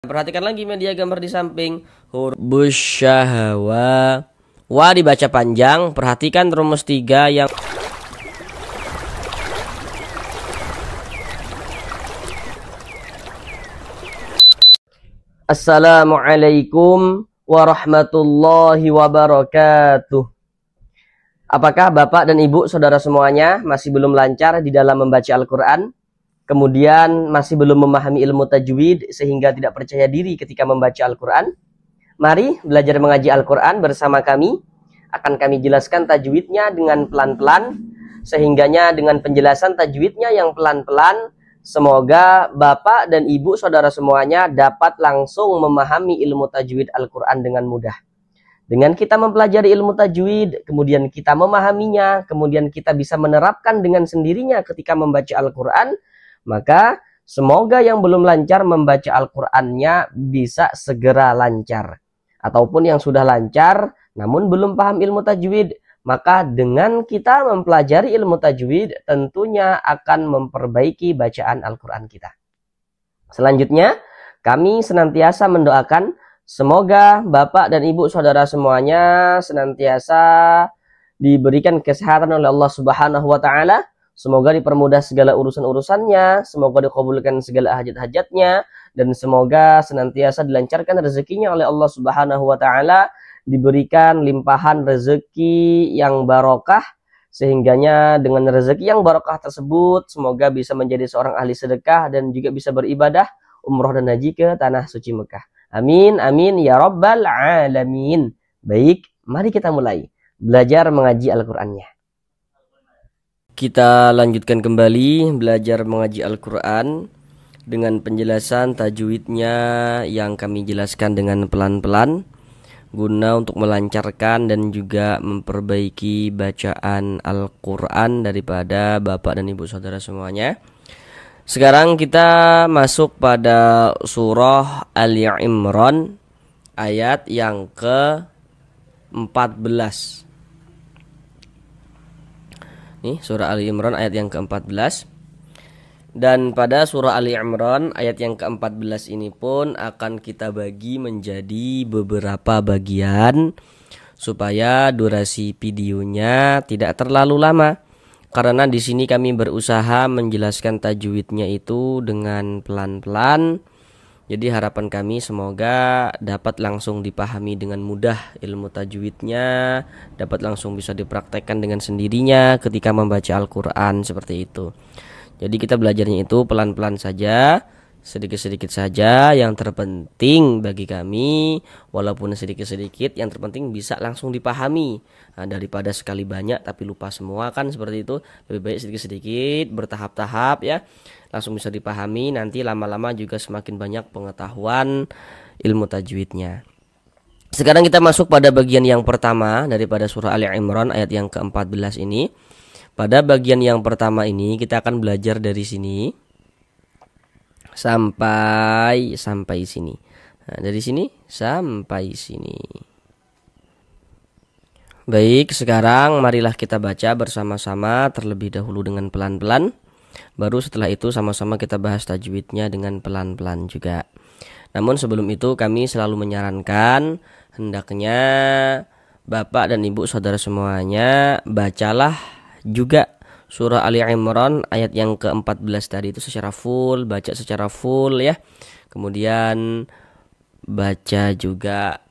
Perhatikan lagi media gambar di samping. Huruf busyahawa. Wa dibaca panjang. Perhatikan rumus 3 yang Assalamualaikum warahmatullahi wabarakatuh. Apakah Bapak dan Ibu saudara semuanya masih belum lancar di dalam membaca Al-Quran? Kemudian masih belum memahami ilmu tajwid sehingga tidak percaya diri ketika membaca Al-Quran? Mari belajar mengaji Al-Quran bersama kami. Akan kami jelaskan tajwidnya dengan pelan-pelan, sehingganya dengan penjelasan tajwidnya yang pelan-pelan, semoga Bapak dan Ibu saudara semuanya dapat langsung memahami ilmu tajwid Al-Quran dengan mudah. Dengan kita mempelajari ilmu tajwid, kemudian kita memahaminya, kemudian kita bisa menerapkan dengan sendirinya ketika membaca Al-Quran, maka semoga yang belum lancar membaca Al-Qurannya bisa segera lancar. Ataupun yang sudah lancar namun belum paham ilmu tajwid, maka dengan kita mempelajari ilmu tajwid tentunya akan memperbaiki bacaan Al-Quran kita. Selanjutnya, kami senantiasa mendoakan semoga Bapak dan Ibu saudara semuanya senantiasa diberikan kesehatan oleh Allah Subhanahu wa taala. Semoga dipermudah segala urusan-urusannya, semoga dikabulkan segala hajat-hajatnya, dan semoga senantiasa dilancarkan rezekinya oleh Allah Subhanahu wa taala, diberikan limpahan rezeki yang barokah, sehingganya dengan rezeki yang barokah tersebut semoga bisa menjadi seorang ahli sedekah dan juga bisa beribadah umroh dan haji ke tanah suci Mekah. Amin amin ya rabbal alamin. Baik, mari kita mulai belajar mengaji Al-Qur'annya. Kita lanjutkan kembali belajar mengaji Al-Qur'an dengan penjelasan tajwidnya yang kami jelaskan dengan pelan-pelan, guna untuk melancarkan dan juga memperbaiki bacaan Al-Quran daripada Bapak dan Ibu saudara semuanya. Sekarang kita masuk pada surah Ali Imran ayat yang ke-14. Nih, surah Ali Imran ayat yang ke-14. Dan pada surah Ali Imran ayat yang ke-14 ini pun akan kita bagi menjadi beberapa bagian supaya durasi videonya tidak terlalu lama. Karena di sini kami berusaha menjelaskan tajwidnya itu dengan pelan-pelan. Jadi harapan kami semoga dapat langsung dipahami dengan mudah ilmu tajwidnya, dapat langsung bisa dipraktekkan dengan sendirinya ketika membaca Al-Quran seperti itu. Jadi kita belajarnya itu pelan-pelan saja, sedikit-sedikit saja. Yang terpenting bagi kami, walaupun sedikit-sedikit, yang terpenting bisa langsung dipahami. Nah, daripada sekali banyak tapi lupa semua kan seperti itu. Lebih baik sedikit-sedikit, bertahap-tahap ya, langsung bisa dipahami. Nanti lama-lama juga semakin banyak pengetahuan ilmu tajwidnya. Sekarang kita masuk pada bagian yang pertama daripada surah Ali Imran ayat yang ke-14 ini. Pada bagian yang pertama ini kita akan belajar dari sini sampai sini. Nah, dari sini sampai sini. Baik, sekarang marilah kita baca bersama-sama terlebih dahulu dengan pelan-pelan. Baru setelah itu sama-sama kita bahas tajwidnya dengan pelan-pelan juga. Namun sebelum itu kami selalu menyarankan hendaknya Bapak dan Ibu saudara semuanya bacalah juga surah Ali Imran ayat yang ke-14 tadi itu secara full, baca secara full ya. Kemudian baca juga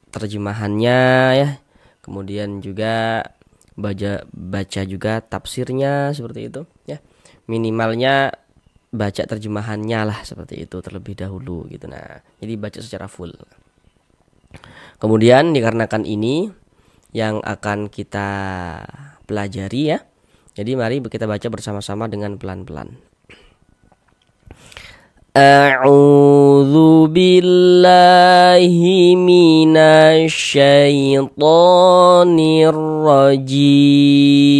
terjemahannya ya. Kemudian juga baca juga tafsirnya seperti itu ya. Minimalnya baca terjemahannya lah seperti itu terlebih dahulu gitu. Nah, jadi baca secara full. Kemudian dikarenakan ini yang akan kita pelajari ya. Jadi mari kita baca bersama-sama dengan pelan-pelan. A'udzu billahi minasyaitonir rajim.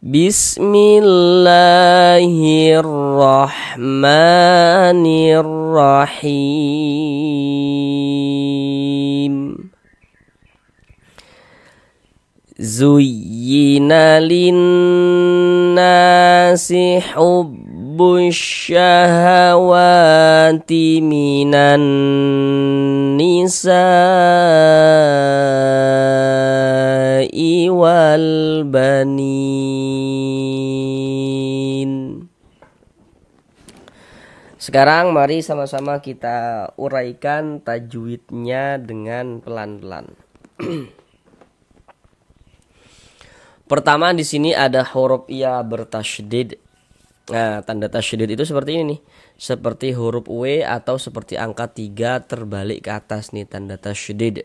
Bismillahirrahmanirrahim. Zuyyina linnasi hubbu hubbus syahawati minan nisa'i wal banin. Sekarang mari sama-sama kita uraikan tajwidnya dengan pelan-pelan. Pertama di sini ada huruf ya bertasydid. Nah, tanda tasydid itu seperti ini nih. Seperti huruf W atau seperti angka 3 terbalik ke atas nih tanda tasydid.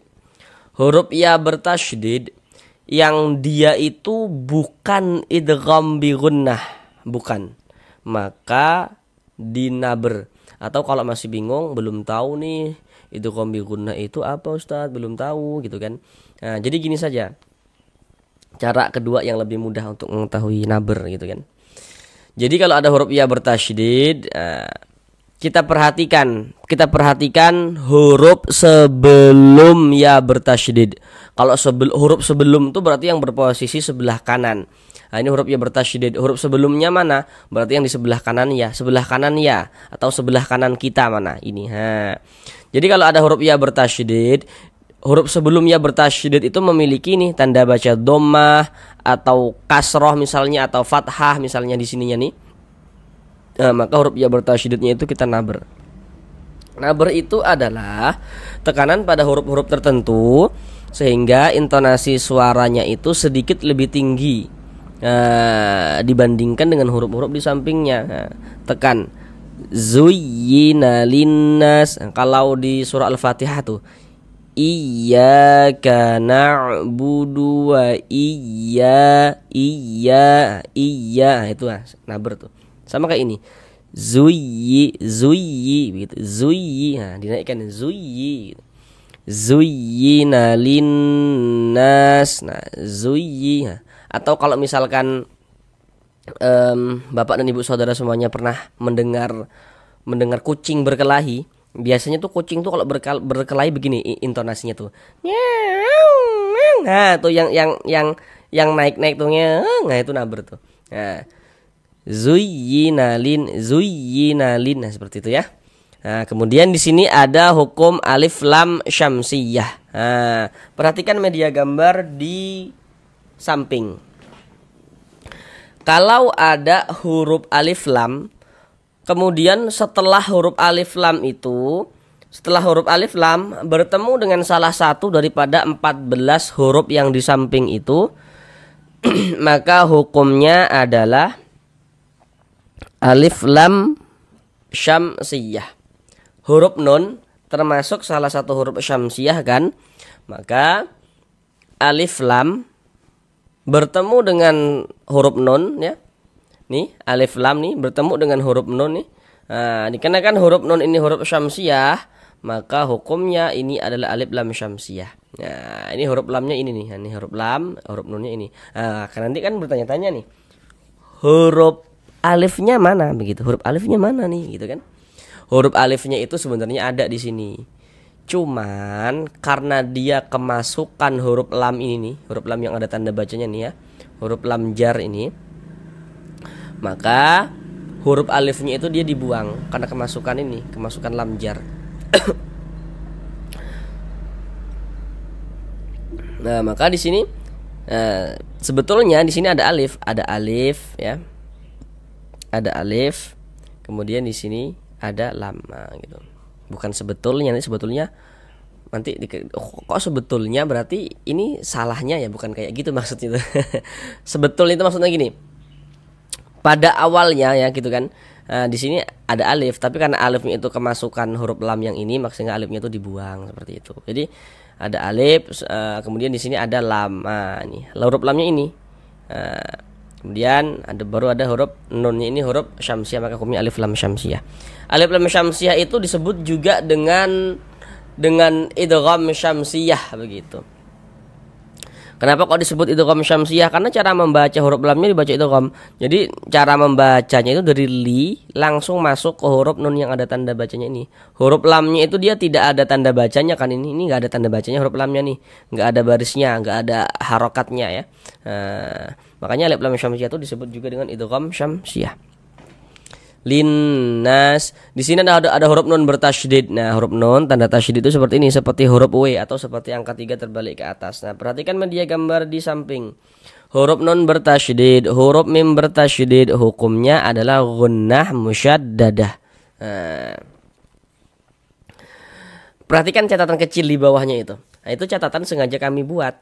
Huruf ya bertasydid yang dia itu bukan idgham bi gunnah, bukan. Maka dinaber. Atau kalau masih bingung, belum tahu nih idgham bi gunnah itu apa Ustadz, belum tahu gitu kan. Nah, jadi gini saja. Cara kedua yang lebih mudah untuk mengetahui naber gitu kan. Jadi kalau ada huruf ya bertasydid, kita perhatikan huruf sebelum ya bertasydid. Kalau huruf sebelum itu berarti yang berposisi sebelah kanan. Nah, ini huruf ya bertasydid. Huruf sebelumnya mana? Berarti yang di sebelah kanan ya, atau sebelah kanan kita mana? Ini. Jadi kalau ada huruf ya bertasydid, huruf sebelum ya bertasydid itu memiliki nih tanda baca dhammah atau kasroh misalnya, atau fathah misalnya di sininya nih. Maka huruf ya bertasydidnya itu kita naber. Naber itu adalah tekanan pada huruf-huruf tertentu sehingga intonasi suaranya itu sedikit lebih tinggi dibandingkan dengan huruf-huruf di sampingnya. Tekan zuyyina linnas. Kalau di surah Al-Fatihah tuh iyyaka na'budu wa iya itu naber tuh. Sama kayak ini. Zuyyi gitu. Zuyyi. Nah, dinaikkan zuyyi gitu. Zuyyina linnas. Nah, zuyyi. Nah, atau kalau misalkan Bapak dan Ibu saudara semuanya pernah mendengar kucing berkelahi, biasanya tuh kucing tuh kalau berkelahi begini intonasinya tuh. Nah, tuh yang naik-naik tuh nah itu naber tuh. Nah, zuyyina lin. Nah, seperti itu ya. Nah, kemudian di sini ada hukum alif lam syamsiyah. Nah, perhatikan media gambar di samping. Kalau ada huruf alif lam, kemudian setelah huruf alif lam bertemu dengan salah satu daripada 14 huruf yang di samping itu, maka hukumnya adalah alif lam syamsiyah. Huruf nun termasuk salah satu huruf syamsiyah kan? Maka alif lam bertemu dengan huruf nun ya. Nih, alif lam nih bertemu dengan huruf nun nih. Nah, dikarenakan huruf nun ini huruf syamsiyah, maka hukumnya ini adalah alif lam syamsiyah. Nah, ini huruf lamnya ini nih. Ini huruf lam, huruf nunnya ini. Nah, kan nanti kan bertanya-tanya nih. Huruf alifnya mana begitu? Huruf alifnya mana nih gitu kan? Huruf alifnya itu sebenarnya ada di sini. Cuman karena dia kemasukan huruf lam ini nih, huruf lam yang ada tanda bacanya nih ya, huruf lam jar ini, maka huruf alifnya itu dia dibuang karena kemasukan lam jar. Nah, maka di sini sebetulnya di sini ada alif ya. Ada alif, kemudian di sini ada lam gitu. Bukan sebetulnya, nanti kok sebetulnya berarti ini salahnya ya, bukan kayak gitu maksudnya. Sebetulnya itu maksudnya gini. Pada awalnya ya gitu kan. Di sini ada alif, tapi karena alifnya itu kemasukan huruf lam yang ini, maksudnya alifnya itu dibuang seperti itu. Jadi ada alif, kemudian di sini ada lam. Nah, ini huruf lamnya ini. Kemudian baru ada huruf nunnya ini huruf syamsiyah, maka hukumnya alif lam syamsiyah. Alif lam syamsiyah itu disebut juga dengan idgham syamsiyah begitu. Kenapa kok disebut idgham syamsiyah? Karena cara membaca huruf lamnya dibaca idgham. Jadi cara membacanya itu dari li langsung masuk ke huruf nun yang ada tanda bacanya ini. Huruf lamnya itu dia tidak ada tanda bacanya kan, ini nggak ada tanda bacanya huruf lamnya nih, nggak ada barisnya, nggak ada harokatnya ya. Makanya alif lam syamsiyah itu disebut juga dengan idgham syamsiyah. Linnas. Di sini ada huruf nun bertasydid. Nah, huruf nun tanda tasydid itu seperti ini, seperti huruf W atau seperti angka 3 terbalik ke atas. Nah, perhatikan media gambar di samping. Huruf nun bertasydid, huruf mim bertasydid, hukumnya adalah gunnah musyaddadah. Nah, perhatikan catatan kecil di bawahnya itu. Nah, itu catatan sengaja kami buat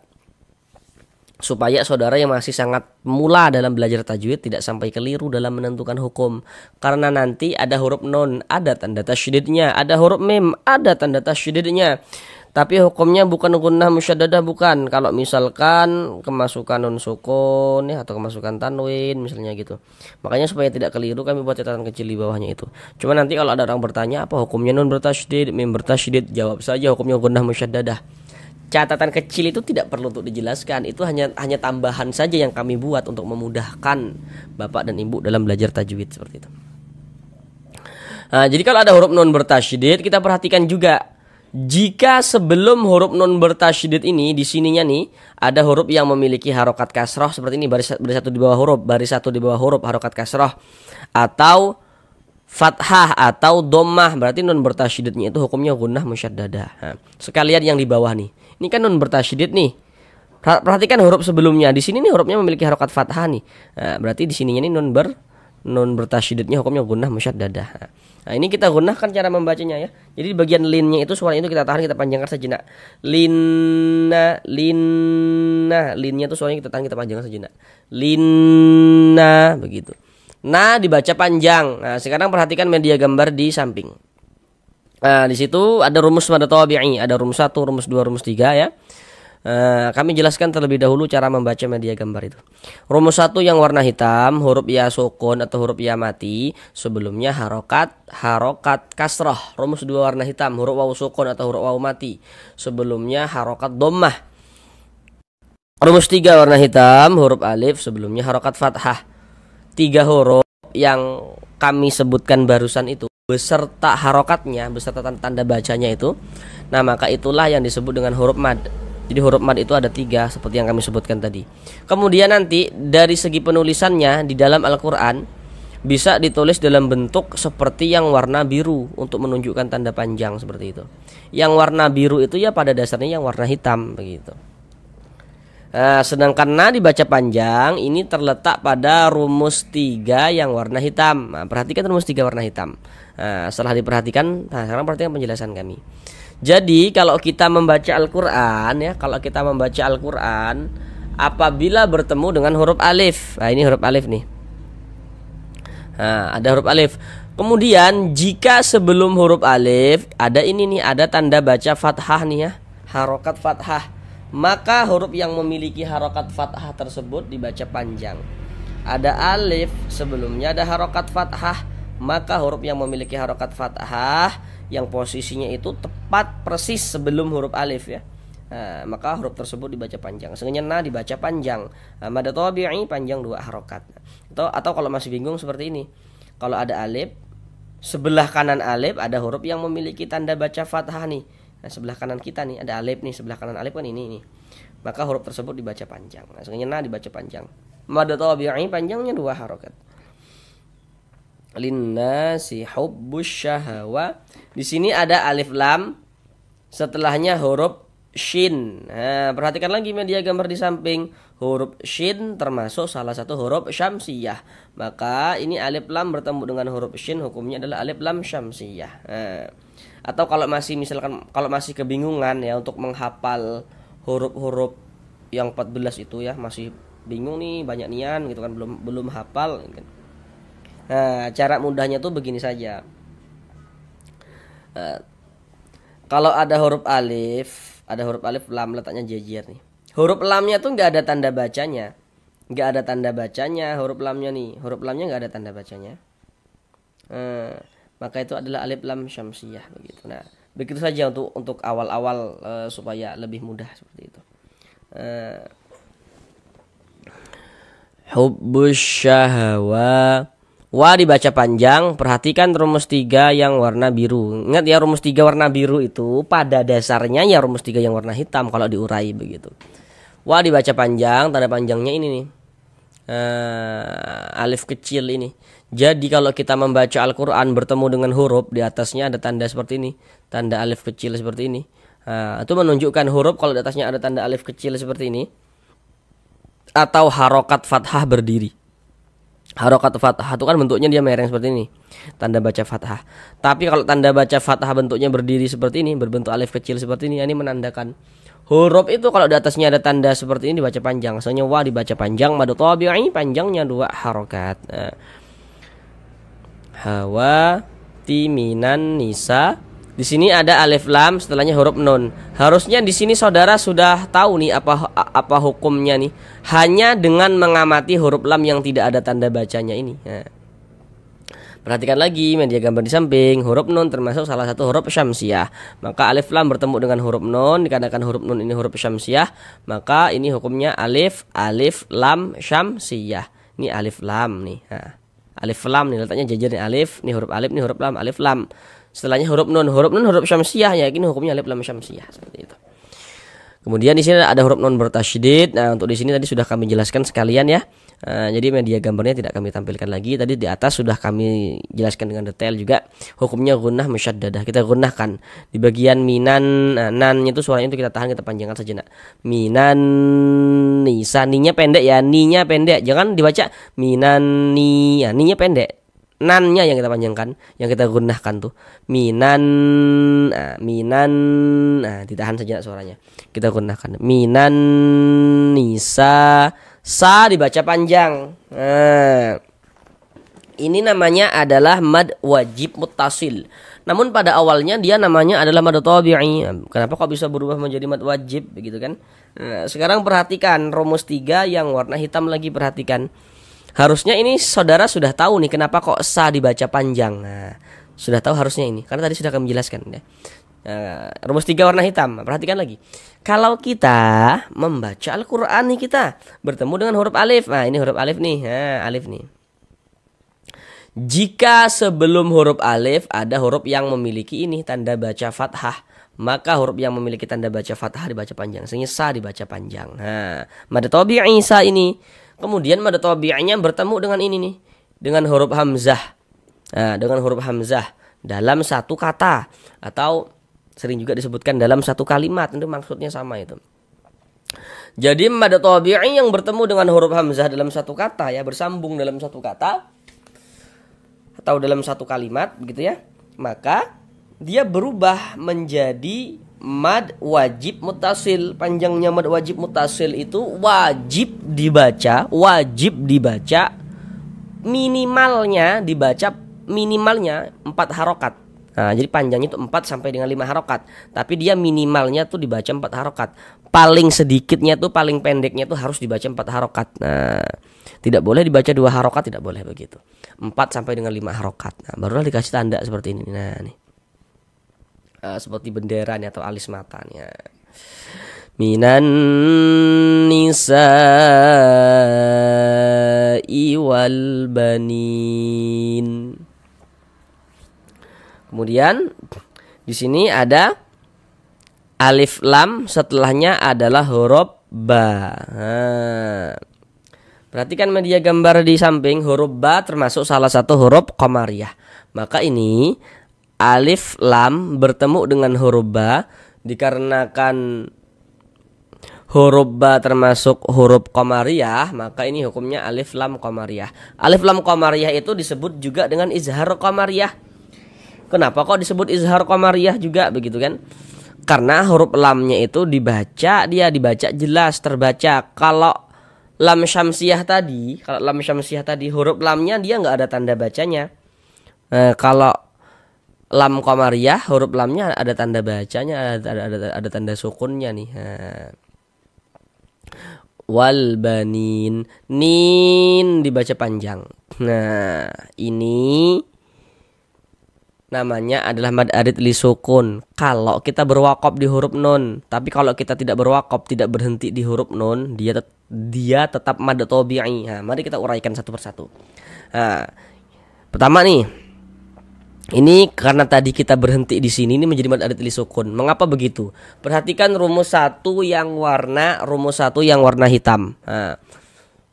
supaya saudara yang masih sangat mula dalam belajar tajwid tidak sampai keliru dalam menentukan hukum. Karena nanti ada huruf nun, ada tanda tasydidnya, ada huruf mim, ada tanda tasydidnya. Tapi hukumnya bukan gunnah musyaddadah, bukan. Kalau misalkan kemasukan nun sukun ya, atau kemasukan tanwin misalnya gitu. Makanya supaya tidak keliru kami buat catatan kecil di bawahnya itu. Cuma nanti kalau ada orang bertanya apa hukumnya nun bertasydid, mim bertasydid, jawab saja hukumnya gunnah musyaddadah. Catatan kecil itu tidak perlu untuk dijelaskan, itu hanya tambahan saja yang kami buat untuk memudahkan Bapak dan Ibu dalam belajar tajwid seperti itu. Nah, jadi kalau ada huruf nun bertasydid, kita perhatikan juga jika sebelum huruf nun bertasydid ini di sininya nih ada huruf yang memiliki harokat kasroh seperti ini, baris satu di bawah huruf, baris satu di bawah huruf harokat kasroh, atau fathah atau dhammah, berarti nun bertasydidnya itu hukumnya gunnah musyaddadah. Nah, sekalian yang di bawah nih, ini kan nun bertasydid nih. Perhatikan huruf sebelumnya. Di sini nih hurufnya memiliki harokat fathah nih. Nah, berarti di sininya nih nun bertasydidnya hukumnya gunnah musyaddadah. Nah, ini kita gunnahkan cara membacanya ya. Jadi di bagian linnya itu suara itu kita tahan, kita panjangkan sejenak. Linna, linnya itu suaranya kita tahan, kita panjangkan sejenak. Linna, begitu. Nah, dibaca panjang. Nah, sekarang perhatikan media gambar di samping. Nah, di situ ada rumus pada tabi'i, ada rumus 1, rumus 2, rumus 3 ya. Kami jelaskan terlebih dahulu cara membaca media gambar itu. Rumus 1 yang warna hitam, huruf ya sukun atau huruf ya mati, sebelumnya harokat kasroh. Rumus 2 warna hitam, huruf waw sukun atau huruf waw mati, sebelumnya harokat dhammah. Rumus 3 warna hitam, huruf alif, sebelumnya harokat fathah. 3 huruf yang kami sebutkan barusan itu beserta harokatnya, beserta tanda bacanya itu, nah maka itulah yang disebut dengan huruf mad. Jadi huruf mad itu ada 3 seperti yang kami sebutkan tadi. Kemudian nanti dari segi penulisannya di dalam Al-Quran bisa ditulis dalam bentuk seperti yang warna biru untuk menunjukkan tanda panjang seperti itu. Yang warna biru itu ya pada dasarnya yang warna hitam begitu. Nah, sedangkan na dibaca panjang ini terletak pada rumus 3 yang warna hitam. Nah, perhatikan rumus 3 warna hitam. Nah, setelah diperhatikan, nah sekarang perhatikan penjelasan kami. Jadi kalau kita membaca Al-Quran ya, kalau kita membaca Al-Quran apabila bertemu dengan huruf alif. Nah, ini huruf alif nih. Nah, ada huruf alif. Kemudian jika sebelum huruf alif ada ini nih, ada tanda baca fathah nih ya, harokat fathah, maka huruf yang memiliki harokat fathah tersebut dibaca panjang. Ada alif sebelumnya ada harokat fathah, maka huruf yang memiliki harokat fathah yang posisinya itu tepat persis sebelum huruf alif ya, nah, maka huruf tersebut dibaca panjang. Sengaja dibaca panjang, mad tabi'i panjang 2 harokat. Atau kalau masih bingung seperti ini, kalau ada alif sebelah kanan alif ada huruf yang memiliki tanda baca fathah nih. Nah, sebelah kanan kita nih ada alif nih, sebelah kanan alif kan ini nih. Maka huruf tersebut dibaca panjang. Nah, sebenarnya dibaca panjang. Mad tabi'i panjangnya 2 harokat. Linnasi hubbus syahawa. Di sini ada alif lam, setelahnya huruf shin. Nah, perhatikan lagi media gambar di samping. Huruf shin termasuk salah satu huruf syamsiyah. Maka ini alif lam bertemu dengan huruf shin, hukumnya adalah alif lam syamsiyah. Nah, atau kalau masih misalkan kalau masih kebingungan ya untuk menghafal huruf-huruf yang 14 itu ya, masih bingung nih, banyak nian gitu kan, belum hafal gitu kan. Nah, cara mudahnya tuh begini saja. Kalau ada huruf alif lam letaknya jejer nih. Huruf lamnya tuh nggak ada tanda bacanya, huruf lamnya nih, huruf lamnya nggak ada tanda bacanya. Maka itu adalah alif lam syamsiyah begitu. Nah, begitu saja untuk awal-awal supaya lebih mudah seperti itu. Hubbus syahawa. Wa dibaca panjang. Perhatikan rumus 3 yang warna biru. Ingat ya, rumus 3 warna biru itu pada dasarnya ya rumus 3 yang warna hitam kalau diurai begitu. Wa dibaca panjang, tanda panjangnya ini nih, alif kecil ini. Jadi kalau kita membaca Al-Quran bertemu dengan huruf, di atasnya ada tanda seperti ini, tanda alif kecil seperti ini. Nah, itu menunjukkan huruf kalau di atasnya ada tanda alif kecil seperti ini, atau harokat fathah berdiri. Harokat fathah itu kan bentuknya dia mereng seperti ini, tanda baca fathah. Tapi kalau tanda baca fathah bentuknya berdiri seperti ini, berbentuk alif kecil seperti ini menandakan huruf itu kalau di atasnya ada tanda seperti ini dibaca panjang. Misalnya wa dibaca panjang, mad tabi'i panjangnya 2 harokat. Nah, hawati minan nisa. Di sini ada alif lam, setelahnya huruf nun. Harusnya di sini saudara sudah tahu nih apa hukumnya nih. Hanya dengan mengamati huruf lam yang tidak ada tanda bacanya ini. Nah, perhatikan lagi media gambar di samping. Huruf nun termasuk salah satu huruf syamsiah. Maka alif lam bertemu dengan huruf nun, dikarenakan huruf nun ini huruf syamsiah, maka ini hukumnya alif lam syamsiah. Ini alif lam nih. Nah, alif lam nih letaknya jajar nih, alif, nih huruf alif, nih huruf lam, alif lam. Setelahnya huruf nun huruf syamsiah, ya ini hukumnya alif lam syamsiah seperti itu. Kemudian di sini ada huruf nun bertasydid. Nah, untuk di sini tadi sudah kami jelaskan sekalian ya. Jadi media gambarnya tidak kami tampilkan lagi. Tadi di atas sudah kami jelaskan dengan detail juga. Hukumnya gunnah musyaddadah. Kita gunnahkan di bagian minan. Nan itu suaranya itu kita tahan, kita panjangkan saja nak. Minan nisa, ninya pendek ya, ninya pendek. Jangan dibaca minan ni, ya, ninya pendek. Nannya yang kita panjangkan, yang kita gunnahkan tuh minan, minan, ditahan saja suaranya, kita gunnahkan minan nisa, sa dibaca panjang. Nah, ini namanya adalah mad wajib muttasil. Namun pada awalnya dia namanya adalah mad tabi'i. Kenapa kok bisa berubah menjadi mad wajib begitu kan? Nah, sekarang perhatikan rumus 3 yang warna hitam lagi, perhatikan. Harusnya ini saudara sudah tahu nih kenapa kok sa dibaca panjang. Nah, sudah tahu harusnya ini, karena tadi sudah kami jelaskan ya. Rumus 3 warna hitam. Perhatikan lagi. Kalau kita membaca Al-Quran nih, kita bertemu dengan huruf alif. Nah, ini huruf alif nih. Nah, alif nih. Jika sebelum huruf alif ada huruf yang memiliki ini tanda baca fathah, maka huruf yang memiliki tanda baca fathah dibaca panjang. Sehingga sa dibaca panjang. Nah, mad tabi'i sa ini. Kemudian mad tabi'inya bertemu dengan ini nih, dengan huruf hamzah. Nah, dengan huruf hamzah dalam satu kata atau sering juga disebutkan dalam satu kalimat, itu maksudnya sama itu. Jadi mad tabi'i yang bertemu dengan huruf hamzah dalam satu kata ya, bersambung dalam satu kata atau dalam satu kalimat begitu ya, maka dia berubah menjadi mad wajib muttasil. Panjangnya mad wajib muttasil itu wajib dibaca minimalnya 4 harokat. Nah, jadi panjangnya itu 4 sampai dengan 5 harokat. Tapi dia minimalnya tuh dibaca 4 harokat. Paling sedikitnya tuh, paling pendeknya tuh harus dibaca 4 harokat. Nah, tidak boleh dibaca 2 harokat, tidak boleh begitu. 4 sampai dengan 5 harokat. Nah, barulah dikasih tanda seperti ini. Nah, nih. Seperti bendera nih, atau alis matanya. Minan nisa'i wal banin. Kemudian di sini ada alif lam, setelahnya adalah huruf ba. Nah, perhatikan media gambar di samping, huruf ba termasuk salah satu huruf qamariyah. Maka ini alif lam bertemu dengan huruf ba, dikarenakan huruf ba termasuk huruf qamariyah, maka ini hukumnya alif lam qamariyah. Alif lam qamariyah itu disebut juga dengan izhar qamariyah. Kenapa kok disebut izhar qamariyah juga begitu kan? Karena huruf lamnya itu dibaca jelas, terbaca. Kalau lam syamsiah tadi, huruf lamnya dia nggak ada tanda bacanya. Kalau lam qamariyah, huruf lamnya ada tanda bacanya, ada tanda sukunnya nih. Wal banin, nin dibaca panjang. Nah, ini namanya adalah mad arid li sukun. Kalau kita berwakaf di huruf nun, tapi kalau kita tidak berwakaf, tidak berhenti di huruf nun, dia tetap mad tabi'i. Nah, mari kita uraikan satu persatu. Nah, pertama nih, ini karena tadi kita berhenti di sini, ini menjadi mad arid li sukun. Mengapa begitu? Perhatikan rumus 1 yang warna hitam. Nah,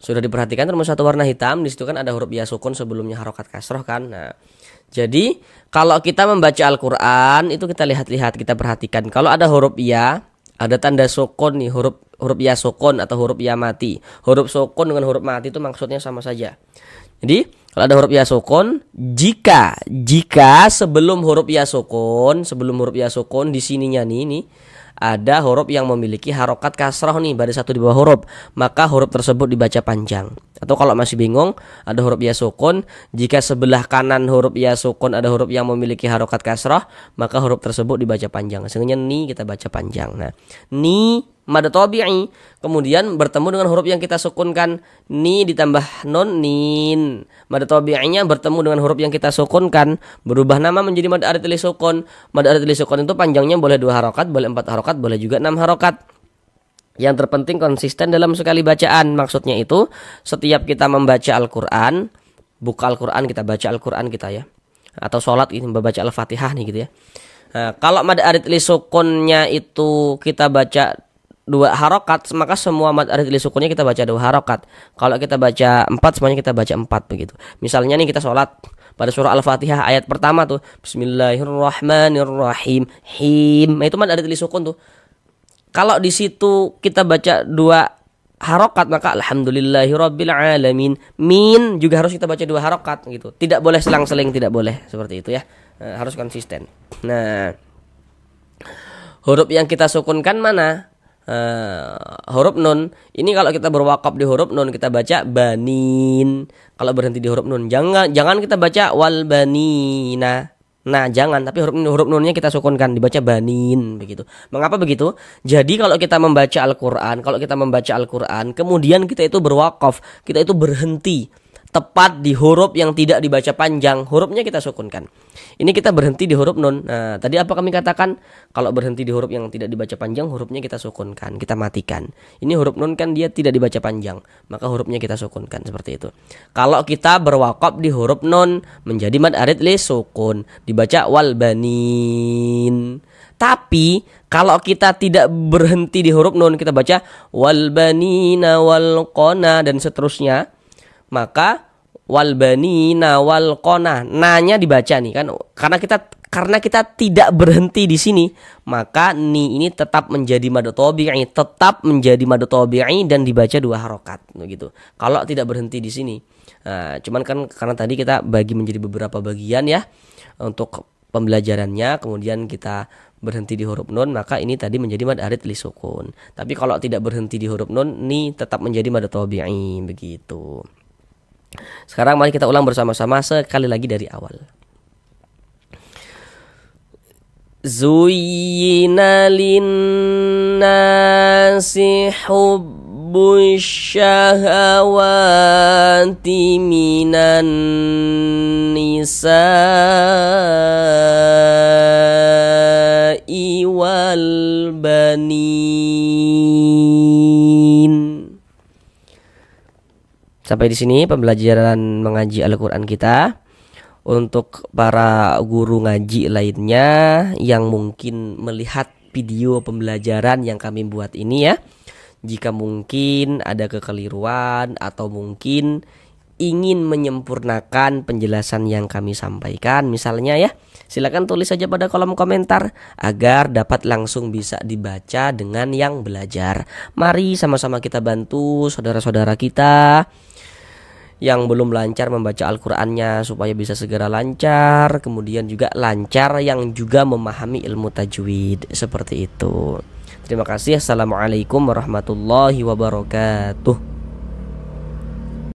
Sudah diperhatikan rumus satu warna hitam, di situ kan ada huruf ya sukun sebelumnya harokat kasroh kan. Nah, jadi kalau kita membaca Al-Qur'an itu kita lihat-lihat, kita perhatikan. Kalau ada huruf ya, ada tanda sukun nih, huruf ya sukun atau huruf ya mati. Huruf sukun dengan huruf mati itu maksudnya sama saja. Jadi kalau ada huruf ya sukun, jika sebelum huruf ya sukun di sininya nih ada huruf yang memiliki harokat kasroh nih, baris satu di bawah huruf, maka huruf tersebut dibaca panjang. Atau kalau masih bingung, ada huruf ya sukun, jika sebelah kanan huruf ya sukun ada huruf yang memiliki harokat kasroh, maka huruf tersebut dibaca panjang. Sehingga ni kita baca panjang. Nah, ni mad tabi'i, kemudian bertemu dengan huruf yang kita sukunkan, ni ditambah nun, nin. Mad tabi'inya bertemu dengan huruf yang kita sukunkan, berubah nama menjadi mad arid li sukun. Mad arid li sukun itu panjangnya boleh 2 harokat, boleh 4 harokat, boleh juga 6 harokat. Yang terpenting konsisten dalam sekali bacaan. Maksudnya itu setiap kita membaca Al-Quran, buka Al-Quran, kita baca Al-Quran kita ya, atau sholat ini membaca Al-Fatihah nih gitu ya. Nah, kalau mad arid li sukunnya itu kita baca 2 harokat, maka semua mad arid li sukunnya kita baca 2 harokat. Kalau kita baca 4, semuanya kita baca 4 begitu. Misalnya nih kita sholat pada surah Al-Fatihah ayat pertama tuh, Bismillahirrahmanirrahim, him. Nah, itu mad arid li sukun tuh. Kalau di situ kita baca 2 harokat, maka alhamdulillahirabbil alamin. Min juga harus kita baca 2 harokat gitu. Tidak boleh selang-seling, tidak boleh seperti itu ya. Harus konsisten. Nah, huruf yang kita sukunkan mana? Huruf nun. Ini kalau kita berwakaf di huruf nun kita baca banin. Kalau berhenti di huruf nun jangan kita baca wal banina. Nah, jangan, tapi huruf nunnya kita sukunkan, dibaca banin begitu. Mengapa begitu? Jadi kalau kita membaca Al-Qur'an, kemudian kita itu berwakaf, kita itu berhenti tepat di huruf yang tidak dibaca panjang, hurufnya kita sukunkan. Ini kita berhenti di huruf nun. Nah, tadi apa kami katakan? Kalau berhenti di huruf yang tidak dibaca panjang, hurufnya kita sukunkan, kita matikan. Ini huruf nun kan dia tidak dibaca panjang, maka hurufnya kita sukunkan seperti itu. Kalau kita berwakaf di huruf nun menjadi mad arid li sukun, dibaca wal banin. Tapi kalau kita tidak berhenti di huruf nun, kita baca wal banina wal qona dan seterusnya, maka wal banina wal qona, nanya dibaca nih kan, karena kita tidak berhenti di sini, maka ni ini tetap menjadi mad tabi'i, dan dibaca 2 harokat begitu. Kalau tidak berhenti di sini. Nah, cuman kan karena tadi kita bagi menjadi beberapa bagian ya untuk pembelajarannya, kemudian kita berhenti di huruf nun, maka ini tadi menjadi mad arid li sukun. Tapi kalau tidak berhenti di huruf nun, ni tetap menjadi mad tabi'i begitu. Sekarang mari kita ulang bersama-sama sekali lagi dari awal. Zuyyina linnasi hubbus syahawati minan nisa'i wal banin. Sampai di sini pembelajaran mengaji Al-Quran kita. Untuk para guru ngaji lainnya yang mungkin melihat video pembelajaran yang kami buat ini ya, jika mungkin ada kekeliruan atau mungkin ingin menyempurnakan penjelasan yang kami sampaikan misalnya ya, silakan tulis saja pada kolom komentar agar dapat langsung bisa dibaca dengan yang belajar. Mari sama-sama kita bantu saudara-saudara kita yang belum lancar membaca Al-Qur'annya supaya bisa segera lancar, kemudian juga lancar yang juga memahami ilmu tajwid, seperti itu. Terima kasih. Assalamualaikum warahmatullahi wabarakatuh.